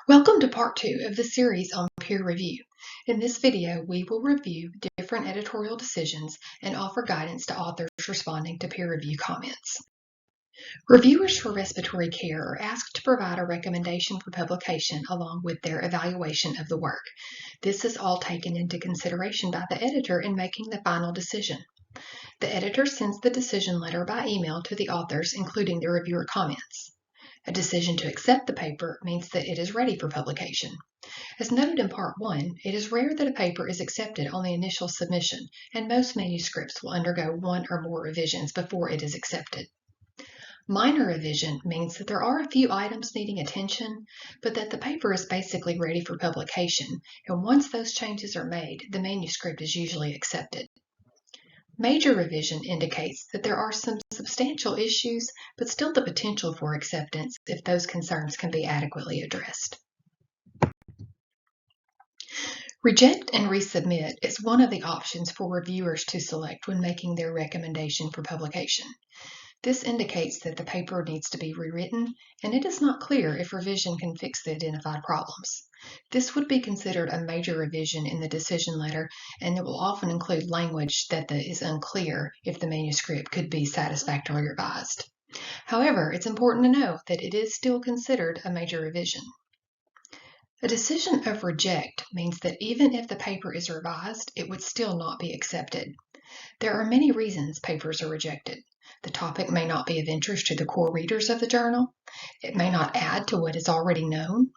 Welcome to part 2 of the series on peer review. In this video, we will review different editorial decisions and offer guidance to authors responding to peer review comments. Reviewers for respiratory care are asked to provide a recommendation for publication along with their evaluation of the work. This is all taken into consideration by the editor in making the final decision. The editor sends the decision letter by email to the authors, including the reviewer comments. A decision to accept the paper means that it is ready for publication. As noted in Part 1, it is rare that a paper is accepted on the initial submission, and most manuscripts will undergo one or more revisions before it is accepted. Minor revision means that there are a few items needing attention, but that the paper is basically ready for publication, and once those changes are made, the manuscript is usually accepted. Major revision indicates that there are some substantial issues, but still the potential for acceptance if those concerns can be adequately addressed. Reject and resubmit is one of the options for reviewers to select when making their recommendation for publication. This indicates that the paper needs to be rewritten, and it is not clear if revision can fix the identified problems. This would be considered a major revision in the decision letter, and it will often include language that is unclear if the manuscript could be satisfactorily revised. However, it's important to know that it is still considered a major revision. A decision of reject means that even if the paper is revised, it would still not be accepted. There are many reasons papers are rejected. The topic may not be of interest to the core readers of the journal. It may not add to what is already known.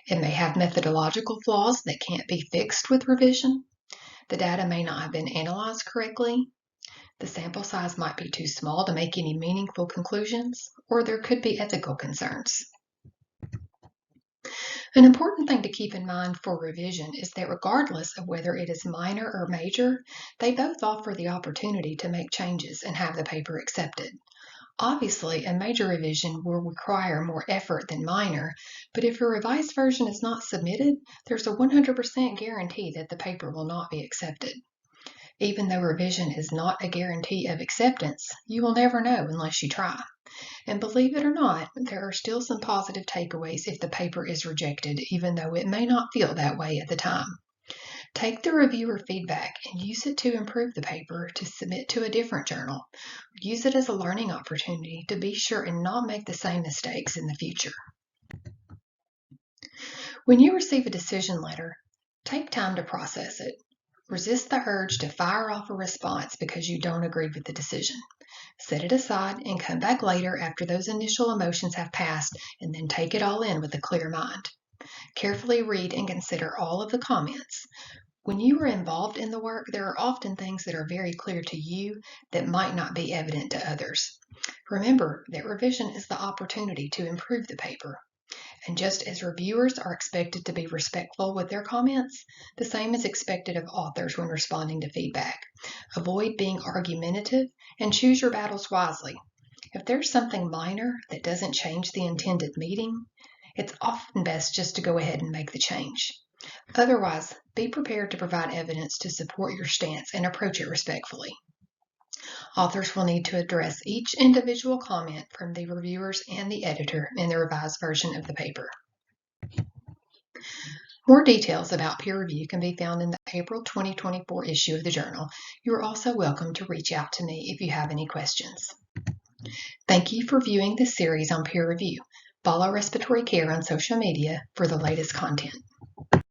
It may have methodological flaws that can't be fixed with revision. The data may not have been analyzed correctly. The sample size might be too small to make any meaningful conclusions, or there could be ethical concerns. An important thing to keep in mind for revision is that regardless of whether it is minor or major, they both offer the opportunity to make changes and have the paper accepted. Obviously, a major revision will require more effort than minor, but if a revised version is not submitted, there's a 100% guarantee that the paper will not be accepted. Even though revision is not a guarantee of acceptance, you will never know unless you try. And believe it or not, there are still some positive takeaways if the paper is rejected, even though it may not feel that way at the time. Take the reviewer feedback and use it to improve the paper to submit to a different journal. Use it as a learning opportunity to be sure and not make the same mistakes in the future. When you receive a decision letter, take time to process it. Resist the urge to fire off a response because you don't agree with the decision. Set it aside and come back later after those initial emotions have passed, and then take it all in with a clear mind. Carefully read and consider all of the comments. When you are involved in the work, there are often things that are very clear to you that might not be evident to others. Remember that revision is the opportunity to improve the paper. And just as reviewers are expected to be respectful with their comments, the same is expected of authors when responding to feedback. Avoid being argumentative and choose your battles wisely. If there's something minor that doesn't change the intended meaning, it's often best just to go ahead and make the change. Otherwise, be prepared to provide evidence to support your stance and approach it respectfully. Authors will need to address each individual comment from the reviewers and the editor in the revised version of the paper. More details about peer review can be found in the April 2024 issue of the journal. You are also welcome to reach out to me if you have any questions. Thank you for viewing this series on peer review. Follow Respiratory Care on social media for the latest content.